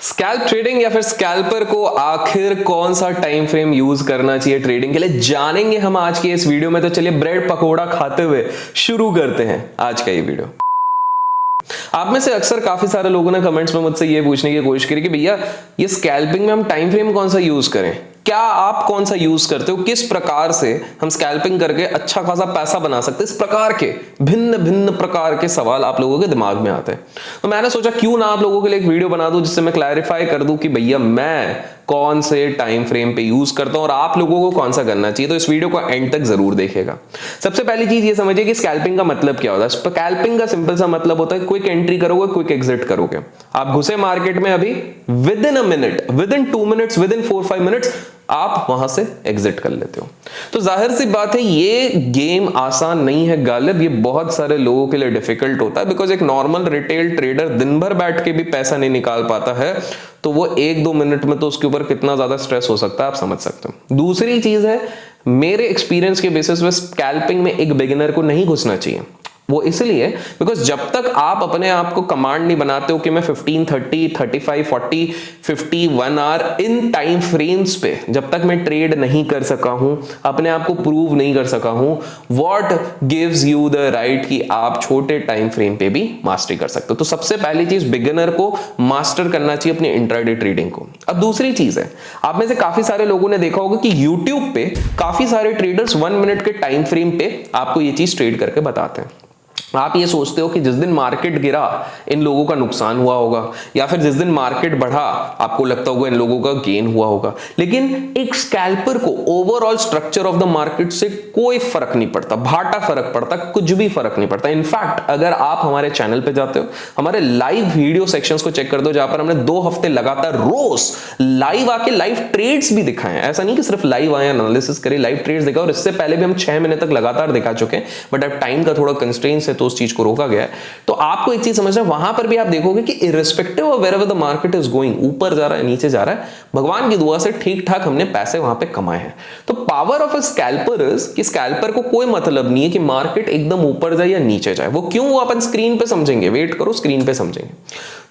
Scalp trading या फिर scalper को आखिर कौन सा टाइम फ्रेम यूज करना चाहिए ट्रेडिंग के लिए, जानेंगे हम आज के इस वीडियो में। तो चलिए ब्रेड पकोड़ा खाते हुए शुरू करते हैं आज का ये वीडियो। आप में से अक्सर काफी सारे लोगों ने कमेंट्स में मुझसे ये पूछने की कोशिश करी कि भैया ये स्कैल्पिंग में हम टाइम फ्रेम कौन सा यूज करें, क्या आप कौन सा यूज करते हो, किस प्रकार से हम स्कैल्पिंग करके अच्छा खासा पैसा बना सकते हैं। इस प्रकार के भिन्न भिन्न प्रकार के सवाल आप लोगों के दिमाग में आते हैं। तो मैंने सोचा क्यों ना आप लोगों के लिए एक वीडियो बना दूं जिससे मैं क्लैरिफाई कर दूं कि भैया मैं कौन से टाइम फ्रेम पे यूज करता हूं और आप लोगों को कौन सा करना चाहिए। तो इस वीडियो को एंड तक जरूर देखिएगा। सबसे पहली चीज ये समझिए कि स्कैल्पिंग का मतलब क्या होता है। स्कैल्पिंग का सिंपल सा मतलब होता है क्विक एंट्री करोगे, क्विक एग्जिट करोगे। आप घुसे मार्केट में अभी with in a minute, with in 2 minutes, with in 4-5 minutes आप वहां से एग्जिट कर लेते हो। तो जाहिर सी बात है ये गेम आसान नहीं है गालिब, ये बहुत सारे लोगों के लिए डिफिकल्ट होता है। बिकॉज एक नॉर्मल रिटेल ट्रेडर दिन भर बैठ के भी पैसा नहीं निकाल पाता है, तो वो 1-2 मिनट में तो उसके ऊपर कितना ज्यादा स्ट्रेस हो सकता है आप समझ सकते हो। दूसरी चीज है, मेरे एक्सपीरियंस के बेसिस पे स्कैल्पिंग में एक बिगिनर को नहीं घुसना चाहिए। वो इसलिए बिकॉज जब तक आप अपने आप को कमांड नहीं बनाते हो कि मैं 15, 30, 35, 40, 50, 1 आवर इन टाइम फ्रेम्स पे जब तक मैं ट्रेड नहीं कर सका हूं, अपने आप को प्रूव नहीं कर सका हूं, what gives you the right कि आप छोटे टाइम फ्रेम पे भी मास्टरी कर सकते हो। तो सबसे पहली चीज बिगिनर को मास्टर करना चाहिए अपनी इंट्राडे ट्रेडिंग को। अब दूसरी चीज है, आप में से काफी सारे लोगों ने देखा होगा कि यूट्यूब पे काफी सारे ट्रेडर्स 1 मिनट के टाइम फ्रेम पे आपको ये चीज ट्रेड करके बताते हैं। आप ये सोचते हो कि जिस दिन मार्केट गिरा इन लोगों का नुकसान हुआ होगा, या फिर जिस दिन मार्केट बढ़ा आपको लगता होगा इन लोगों का गेन हुआ होगा। लेकिन एक स्कैल्पर को overall structure of the market से कोई फर्क नहीं पड़ता, भाटा फर्क पड़ता, कुछ भी फर्क नहीं पड़ता। इनफैक्ट अगर आप हमारे चैनल पे जाते हो, हमारे लाइव वीडियो सेक्शंस को चेक कर दो, जहां पर हमने 2 हफ्ते लगातार रोज लाइव आके लाइव ट्रेड्स भी दिखाए हैं। ऐसा नहीं कि सिर्फ लाइव आए एनालिसिस करे, लाइव ट्रेड्स दिखा, और इससे पहले भी हम 6 महीने तक लगातार दिखा चुके हैं। बट अब टाइम का थोड़ा कंस्ट्रेंट्स है तो उस चीज को रोका गया है। तो आपको एक चीज समझना, वहां पर भी आप देखोगे कि irrespective of wherever the market is going, ऊपर जा रहा है नीचे जा रहा है, भगवान की दुआ से ठीक ठाक हमने पैसे वहां पे कमाए हैं। तो power of a scalper is कि स्कैल्पर को कोई मतलब नहीं है कि मार्केट एकदम ऊपर जाए या नीचे जाए। वो क्यों, वो अपन स्क्रीन पे समझेंगे, वेट करो स्क्रीन पे समझेंगे।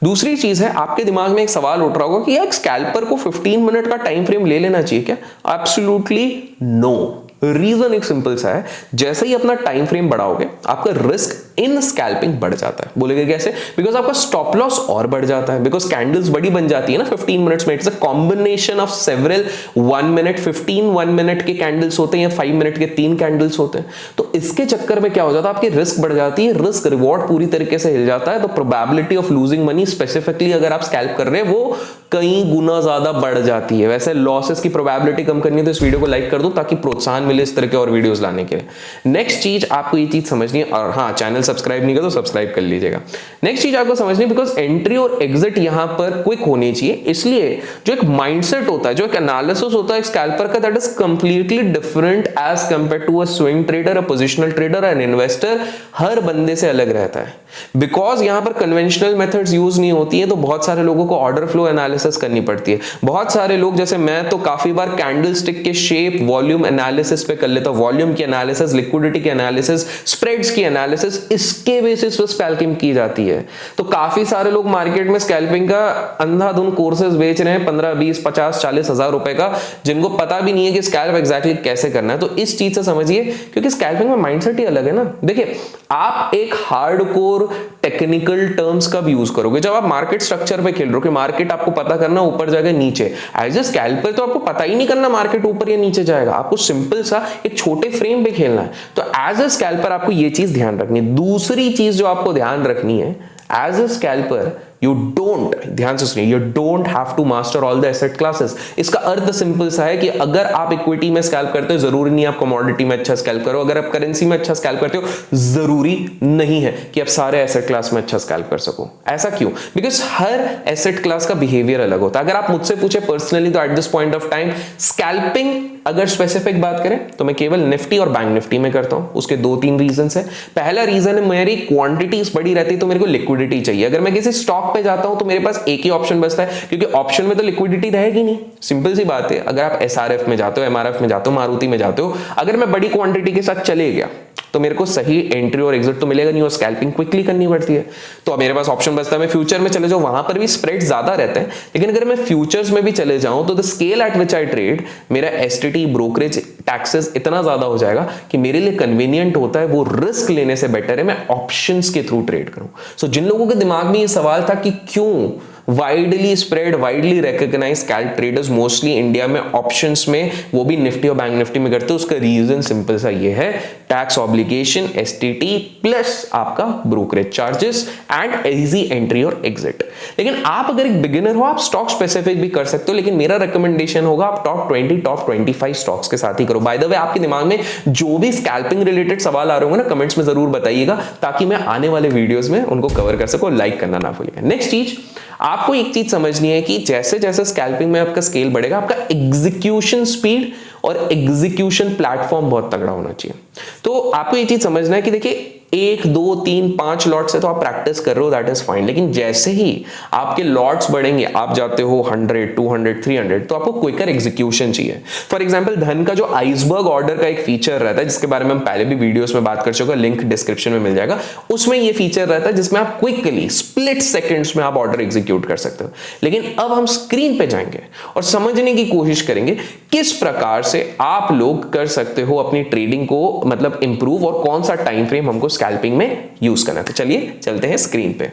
दूसरी चीज है, आपके दिमाग में एक सवाल उठ रहा होगा कि यार स्कैल्पर को 15 मिनट का टाइम फ्रेम ले लेना चाहिए क्या? Absolutely no. रीजन एक सिंपल सा है, जैसे ही अपना टाइम फ्रेम बढ़ाओगे आपका रिस्क इन स्कैल्पिंग बढ़ जाता है। बोलेंगे कैसे? बिकॉज आपका स्टॉप लॉस और बढ़ जाता है, बिकॉज कैंडल्स बड़ी बन जाती है ना 15 मिनट्स में। It's a combination of several 1 minute, 15 1 minute के कैंडल्स होते हैं या 5 मिनट के 3 कैंडल्स होते हैं। तो इसके चक्कर में क्या हो जाता है, आपकी रिस्क बढ़ जाती है, रिस्क रिवॉर्ड पूरी तरीके से हिल जाता है। तो probability of losing money specifically अगर आप स्कैल्प कर रहे हैं वो कई गुना ज्यादा बढ़ जाती है। वैसे लॉसेस की प्रोबेबिलिटी कम करनी है तो इस वीडियो को लाइक कर दो ताकि प्रोत्साहन मिले इस तरह के और वीडियोस लाने के लिए। नेक्स्ट चीज आपको ये चीज समझनी है, और हाँ चैनल सब्सक्राइब नहीं कर तो सब्सक्राइब कर लीजिएगा। नेक्स्ट चीज आपको समझनी है, बिकॉज एंट्री और एग्जिट यहां पर क्विक होनी चाहिए, इसलिए जो एक माइंडसेट होता है, जो एक एनालिसिस होता है स्कैल्पर का, that is completely different as compare to a swing trader, a positional trader, an investor. हर बंदे से अलग रहता है, बिकॉज यहां पर कन्वेंशनल मेथड्स यूज नहीं होती है। तो बहुत सारे लोगों को ऑर्डर फ्लो एनालिसिस करनी पड़ती है। बहुत सारे लोग जैसे मैं तो काफी बार कैंडल स्टिक के शेप, वॉल्यूम एनालिसिस पे कर लेता हूं, वॉल्यूम की एनालिसिस, लिक्विडिटी की एनालिसिस, स्प्रेड्स की एनालिसिस, इसके बेसिस पे स्कैल्पिंग की जाती है। तो काफी सारे लोग मार्केट में स्कैल्पिंग का अंधाधुंध कोर्सेज बेच रहे हैं 15, 20, 50, 40 हजार रुपए का, जिनको पता भी नहीं है कि स्कैल्प एग्जैक्टली कैसे करना है। तो इस चीज से समझिए, क्योंकि स्कैल्पिंग में माइंडसेट ही अलग है ना। देखिए आप एक हार्डकोर टेक्निकल टर्म्स कब यूज करोगे, जब आप मार्केट स्ट्रक्चर पे खेल रहे हो कि मार्केट आपको पता करना ऊपर जाएगा नीचे। एज ए स्कैल्पर तो आपको पता ही नहीं करना मार्केट ऊपर या नीचे जाएगा, आपको सिंपल सा एक छोटे फ्रेम पे खेलना है। तो एज ए स्कैल्पर आपको ये चीज ध्यान रखनी है। दूसरी चीज जो आपको ध्यान रखनी है, as a scalper you don't, ध्यान से सुनिए, you don't have to master all the asset classes. इसका अर्थ सिंपल सा है कि अगर आप इक्विटी में स्कैल्प करते हो जरूरी नहीं आप कमोडिटी में अच्छा स्कैल्प करो, अगर आप करेंसी में अच्छा स्कैल्प करते हो जरूरी नहीं है कि आप सारे एसेट क्लास में अच्छा स्कैल्प कर सको। ऐसा क्यों? बिकॉज हर एसेट क्लास का बिहेवियर अलग होता है। अगर आप मुझसे पूछे पर्सनली तो at this point of time scalping अगर स्पेसिफिक बात करें तो मैं केवल निफ्टी और बैंक निफ्टी में करता हूं। उसके 2-3 रीजन है। पहला रीजन है मेरी क्वांटिटीज बड़ी रहती है तो मेरे को लिक्विडिटी चाहिए। अगर मैं किसी स्टॉक पे जाता हूं तो मेरे पास एक ही ऑप्शन बचता है, क्योंकि ऑप्शन में तो लिक्विडिटी रहेगी नहीं। सिंपल सी बात है, अगर आप एसआरएफ में जाते हो, एमआरएफ में जाते हो, मारुति में जाते हो, अगर मैं बड़ी क्वांटिटी के साथ चले गया तो मेरे को सही एंट्री और एग्जिट तो मिलेगा नहीं और स्कैल्पिंग क्विकली करनी पड़ती है। तो अब मेरे पास ऑप्शन बचता है मैं फ्यूचर में चले जाऊं, वहां पर भी स्प्रेड ज्यादा रहते हैं, लेकिन अगर मैं फ्यूचर्स में भी चले जाऊं तो the scale eight which I trade, मेरा एसटीटी ब्रोकरेज टैक्सेस इतना ज्यादा हो जाएगा कि मेरे लिए कन्वीनियंट होता है वो रिस्क लेने से बेटर है मैं ऑप्शंस के थ्रू ट्रेड करूं। सो जिन लोगों के दिमाग में ये सवाल था कि क्यों widely spread widely recognise scalp traders mostly India में ऑप्शंस में वो भी निफ्टी और बैंक निफ्टी में करते हैं, उसका रीजन सिंपल सा ये है, टैक्स ऑब्लिगेशन, एसटीटी प्लस आपका brokerage charges and easy entry और एग्जिट। लेकिन आप अगर एक बिगिनर हो आप स्टॉक स्पेसिफिक भी कर सकते हो, लेकिन मेरा रिकमेंडेशन होगा आप टॉप 20 टॉप 25 स्टॉक्स के साथ ही करो। बाय द वे आपके दिमाग में जो भी स्कैल्पिंग रिलेटेड सवाल आ रहे होंगे ना कमेंट्स में जरूर बताइएगा ताकि मैं आने वाले वीडियोस में उनको कवर कर सकूं। लाइक करना ना भूलिएगा। नेक्स्ट चीज आपको एक चीज समझनी है कि जैसे जैसे स्कैल्पिंग में आपका स्केल बढ़ेगा आपका एग्जीक्यूशन स्पीड और एग्जीक्यूशन प्लेटफॉर्म बहुत तगड़ा होना चाहिए। तो आपको ये चीज समझना है कि देखिए 1 2 3 5 लॉट से तो आप प्रैक्टिस कर रहे हो दैट इज फाइन, लेकिन जैसे ही आपके लॉट्स बढ़ेंगे आप जाते हो 100 200 300 तो आपको क्विकर एग्जीक्यूशन चाहिए। फॉर एग्जांपल धन का जो आइसबर्ग ऑर्डर का एक फीचर रहता है जिसके बारे में हम पहले भी वीडियोस में बात कर चुके हैं, लिंक डिस्क्रिप्शन में मिल जाएगा, उसमें ये फीचर रहता है जिसमें आप क्विकली स्प्लिट सेकंड्स में आप ऑर्डर एग्जीक्यूट कर सकते हो। लेकिन अब हम स्क्रीन पे जाएंगे और समझने की कोशिश करेंगे किस प्रकार से आप लोग कर सकते हो अपनी ट्रेडिंग को मतलब इंप्रूव और कौन सा टाइम फ्रेम हमको स्कैल्पिंग में यूज करना है। तो चलिए चलते हैं स्क्रीन पे।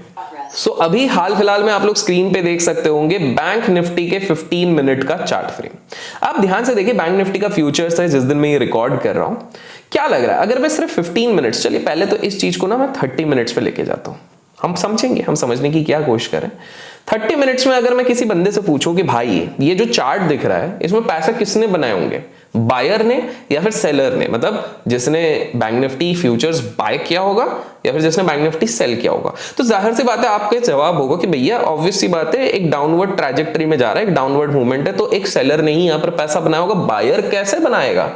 अभी हाल फिलहाल में आप लोग स्क्रीन पे देख सकते होंगे बैंक निफ्टी के 15 मिनट का चार्ट फ्रेम। आप ध्यान से देखिए बैंक निफ्टी का फ्यूचर्स है जिस दिन मैं ये रिकॉर्ड कर रहा हूं, क्या लग रहा है अगर मैं सिर्फ 15 मिनट्स, चलिए पहले तो इस चीज को ना मैं 30 मिनट्स पे लेके जाता हूं, हम समझेंगे, हम समझने की क्या कोशिश करें। 30 मिनट्स में अगर मैं किसी बंदे से पूछूं कि भाई ये जो चार्ट दिख रहा है इसमें पैसा किसने बनाए होंगे, बायर ने या फिर सेलर ने, मतलब जिसने बैंक निफ्टी फ्यूचर्स बाय किया होगा या फिर जिसने बैंक निफ्टी सेल किया होगा। तो जाहिर सी बात है आपका जवाब होगा कि भैया ऑब्वियस सी बात है एक डाउनवर्ड ट्रैजेक्टरी में जा रहा है, एक डाउनवर्ड मूवमेंट है, तो एक सेलर ने ही यहां पर पैसा बनाया होगा, बायर कैसे बनाएगा।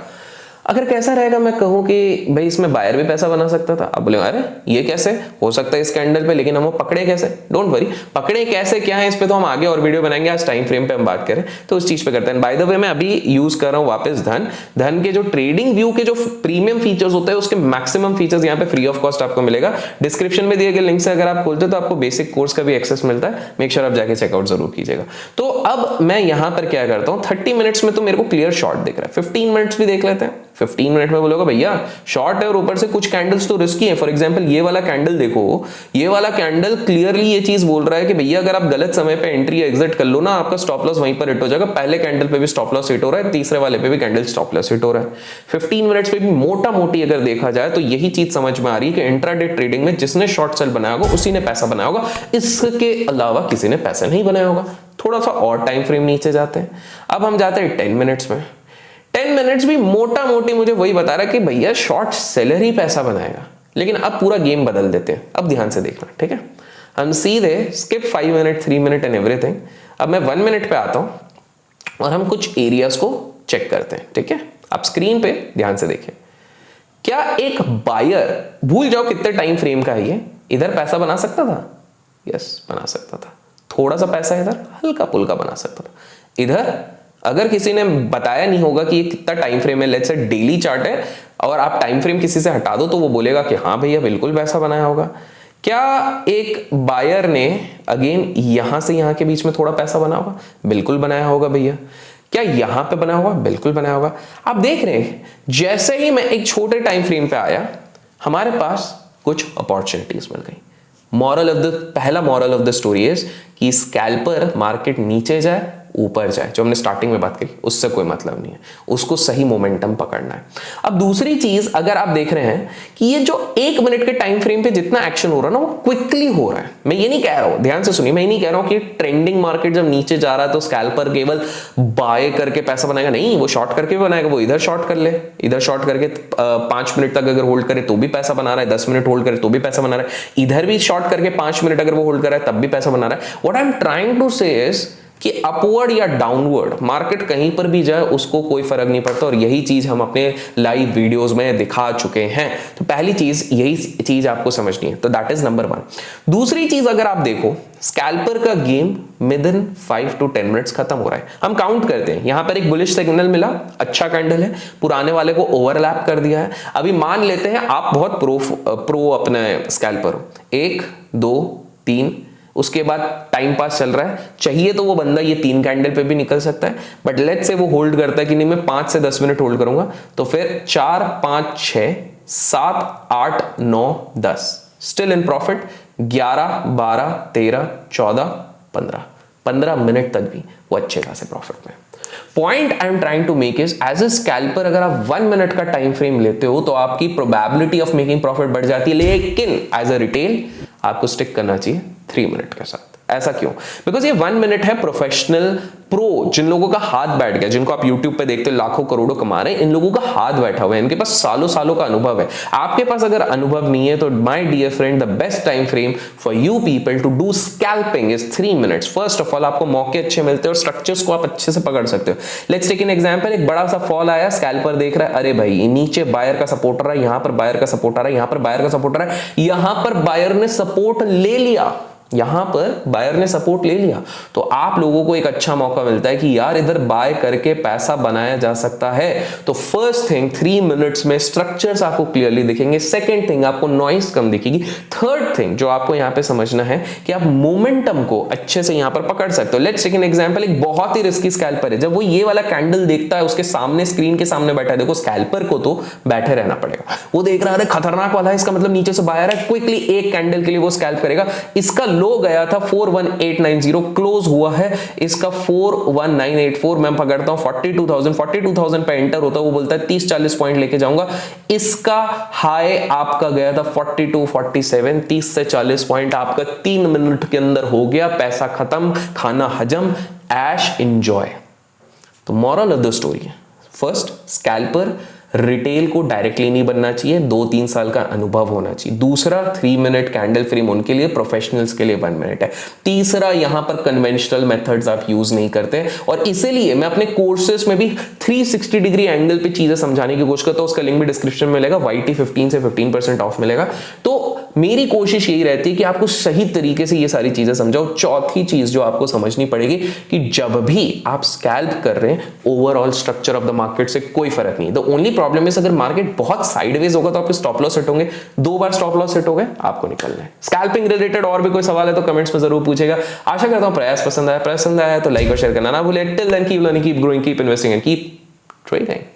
अगर कैसा रहेगा मैं कहूं कि भाई इसमें बायर भी पैसा बना सकता था, अब बोले अरे ये कैसे हो सकता है इस कैंडल पे, लेकिन हम वो पकड़े कैसे, डोंट वरी पकड़े कैसे क्या है इस पे तो हम आगे और वीडियो बनाएंगे, आज टाइम फ्रेम पे हम बात करें तो उस चीज पे करते हैं। बाय द वे मैं अभी यूज कर रहा हूं वापस धन के जो ट्रेडिंग व्यू के जो प्रीमियम फीचर्स होते हैं उसके मैक्सिमम फीचर्स यहाँ पे फ्री ऑफ कॉस्ट आपको मिलेगा। डिस्क्रिप्शन में दिए गए लिंक से अगर आप खोलते हो तो आपको बेसिक कोर्स का भी एक्सेस मिलता है, मेक श्योर आप जाके चेकआउट जरूर कीजिएगा। तो अब मैं यहां पर क्या करता हूं, 30 मिनट्स में तो मेरे को क्लियर शॉर्ट दिख रहा है, 15 मिनट्स भी देख लेते हैं। 15 मिनट में बोलोगे भैया शॉर्ट है और ऊपर से कुछ कैंडल्स तो रिस्की है। फॉर एग्जांपल ये वाला कैंडल देखो, ये वाला कैंडल क्लियरली ये चीज बोल रहा है कि भैया अगर आप गलत समय पे एंट्री या एग्जिट कर लो ना आपका स्टॉप लॉस वहीं पर हिट हो जाएगा। पहले कैंडल पे भी स्टॉप लॉस हिट हो रहा है, तीसरे वाले पे भी कैंडल स्टॉप लॉस हिट हो रहा है। 15 मिनट्स पे भी मोटा मोटी अगर देखा जाए तो यही चीज समझ में आ रही है कि इंट्राडे ट्रेडिंग में जिसने शॉर्ट सेल बनाया होगा उसी ने पैसा बनाया होगा, इसके अलावा किसी ने पैसा नहीं बनाया होगा। थोड़ा सा और टाइम फ्रेम नीचे जाते हैं, अब हम जाते हैं 10 मिनट्स में। 10 मिनट्स भी मोटा मोटी मुझे वही बता रहा है कि भैया शॉर्ट सेलर ही पैसा बनाएगा, लेकिन अब पूरा गेम बदल देते हैं। अब ध्यान से देखना, ठीक है, हम सीधे skip 5 minute 3 minute and everything, अब मैं 1 मिनट पे आता हूं और हम कुछ एरियाज को चेक करते हैं, ठीक है। आप स्क्रीन पे ध्यान से देखिए, क्या एक बायर, भूल जाओ कितने टाइम फ्रेम का है ये, इधर पैसा बना सकता था? यस बना सकता था। थोड़ा सा पैसा इधर हल्का पुल्का बना सकता था। इधर अगर किसी ने बताया नहीं होगा कि ये कितना टाइम फ्रेम है, लेट्स से डेली चार्ट है, और आप टाइम फ्रेम किसी से हटा दो तो वो बोलेगा कि हाँ भैया बिल्कुल पैसा बनाया होगा। क्या एक बायर ने अगेन यहां से यहां के बीच में थोड़ा पैसा बना होगा? बिल्कुल बनाया होगा भैया। क्या यहां पे बना होगा? बिल्कुल बनाया होगा। आप देख रहे हैं जैसे ही मैं एक छोटे टाइम फ्रेम पे आया हमारे पास कुछ अपॉर्चुनिटीज मिल गई। पहला moral of the story is कि स्कैल्पर मार्केट नीचे जाए ऊपर जाए, जो हमने स्टार्टिंग में बात करी उससे कोई मतलब नहीं है, उसको सही मोमेंटम पकड़ना है। अब दूसरी चीज अगर आप देख रहे हैं कि ये जो 1 मिनट के टाइम फ्रेम पे जितना एक्शन हो रहा है ना वो क्विकली हो रहा है। मैं ये नहीं कह रहा हूं, ध्यान से सुनिए, मैं ये नहीं कह रहा हूं कि ट्रेंडिंग मार्केट जब नीचे जा रहा है तो स्कैल्पर केवल बाय करके पैसा बनाएगा, नहीं, वो शॉर्ट करके भी बनाएगा। वो इधर शॉर्ट कर ले, इधर शॉर्ट करके 5 मिनट तक अगर होल्ड करे तो भी पैसा बना रहा है, 10 मिनट होल्ड करे तो भी पैसा बना रहा है, इधर भी शॉर्ट करके 5 मिनट अगर वो होल्ड कर रहा है तब भी पैसा बना रहा है। What I am trying to say is कि अपवर्ड या डाउनवर्ड मार्केट कहीं पर भी जाए उसको कोई फर्क नहीं पड़ता, और यही चीज हम अपने लाइव वीडियोस में दिखा चुके हैं। तो पहली चीज यही चीज आपको समझनी है, तो दैट इज नंबर 1। दूसरी चीज अगर आप देखो, स्कैल्पर का game with in 5 to 10 minutes खत्म हो रहा है। हम काउंट करते हैं, यहां पर एक बुलिश सिग्नल मिला, अच्छा कैंडल है, पुराने वाले को ओवरलैप कर दिया है। अभी मान लेते हैं आप बहुत प्रो अपने स्कैल्पर हो, 1 2 3, उसके बाद टाइम पास चल रहा है, चाहिए तो वो बंदा ये 3 कैंडल पे भी निकल सकता है, बट लेट्स से वो होल्ड करता है कि नहीं मैं 5 से 10 मिनट होल्ड करूंगा, तो फिर 4 5 6 7 8 9 10 स्टिल इन प्रॉफिट, 11 12 13 14 15 मिनट तक भी वो अच्छे खासे प्रॉफिट में। Point I am trying to make is, as a scalper अगर आप 1 मिनट का टाइम फ्रेम लेते हो तो आपकी प्रोबेबिलिटी ऑफ मेकिंग प्रॉफिट बढ़ जाती है, लेकिन एज अ रिटेल आपको स्टिक करना चाहिए 3 मिनट के साथ। ऐसा क्यों? बिकॉज ये 1 मिनट है प्रोफेशनल प्रो, जिन लोगों का हाथ बैठ गया, जिनको आप यूट्यूब पे देखते हो लाखों करोड़ों कमा रहे हैं, इन लोगों का हाथ बैठा हुआ है, इनके पास सालों सालों का अनुभव है। आपके पास अगर अनुभव नहीं है तो my dear friend, the best time frame for you people to do scalping is 3 minutes. First of all आपको मौके अच्छे मिलते हैं और स्ट्रक्चर्स को आप अच्छे से पकड़ सकते हो। लेट्स टेक एन एग्जांपल, एक बड़ा सा फॉल आया, स्कैल्पर देख रहा है, अरे भाई नीचे बायर का सपोर्ट रहा है, यहां पर बायर का सपोर्ट आ रहा है, यहां पर बायर का सपोर्ट आ रहा है, यहां पर बायर ने सपोर्ट ले लिया, यहां पर बायर ने सपोर्ट ले लिया, तो आप लोगों को एक अच्छा मौका मिलता है कि यार इधर बाय करके पैसा बनाया जा सकता है। तो फर्स्ट थिंग, 3 मिनट्स में स्ट्रक्चर्स आपको क्लियरली दिखेंगे। सेकंड थिंग, आपको नॉइस कम दिखेगी। थर्ड थिंग जो आपको यहां पे समझना है कि आप मोमेंटम को अच्छे से यहां पर पकड़ सकते हो। लेट्स टेक एन एग्जांपल, एक बहुत ही रिस्की स्कैल्पर है, जब वो ये वाला कैंडल देखता है, उसके सामने स्क्रीन के सामने बैठा है, देखो स्कैल्पर को तो बैठे रहना पड़ेगा, वो देख रहा है खतरनाक वाला है, इसका मतलब नीचे से बायर है, क्विकली एक कैंडल के लिए वो स्कैल्प करेगा। इसका लो गया था 41890, क्लोज हुआ है इसका 41984, मैं पकड़ता हूं 42,000 पे एंटर होता है, वो बोलता है 30-40 पॉइंट लेके जाऊंगा, इसका हाई आपका गया था 42-47, 30 से 40 पॉइंट आपका 3 मिनट के अंदर हो गया, पैसा खत्म, खाना हजम, ऐश एंजॉय। तो मॉरल ऑफ द स्टोरी है, फर्स्ट स्कैल्पर रिटेल को डायरेक्टली नहीं बनना चाहिए, 2-3 साल का अनुभव होना चाहिए। दूसरा, 3 मिनट कैंडल फ्रेम उनके लिए, प्रोफेशनल्स के लिए 1 मिनट है। तीसरा, यहां पर कन्वेंशनल मेथड्स आप यूज नहीं करते, और इसीलिए मैं अपने कोर्सेस में भी 360 डिग्री एंगल पे चीजें समझाने की कोशिश करता हूं, उसका लिंक भी डिस्क्रिप्शन में मिलेगा, YT 15 से 15% ऑफ मिलेगा। तो मेरी कोशिश यही रहती है कि आपको सही तरीके से ये सारी चीजें समझाओ। चौथी चीज जो आपको समझनी पड़ेगी कि जब भी आप स्कैल्प कर रहे हैं, overall structure of the market से कोई फर्क नहीं। द ओनली प्रॉब्लम है अगर मार्केट बहुत साइडवेज होगा तो आपके स्टॉप लॉस हिट होंगे, 2 बार स्टॉप लॉस हिट हो गए, आपको निकलना है। स्कैल्पिंग रिलेटेड और भी कोई सवाल है तो कमेंट्स में जरूर पूछेगा। आशा करता हूं प्रयास पसंद आया तो लाइक और शेयर करना ना भूले। Till then keep learning, keep growing, keep investing and keep trading.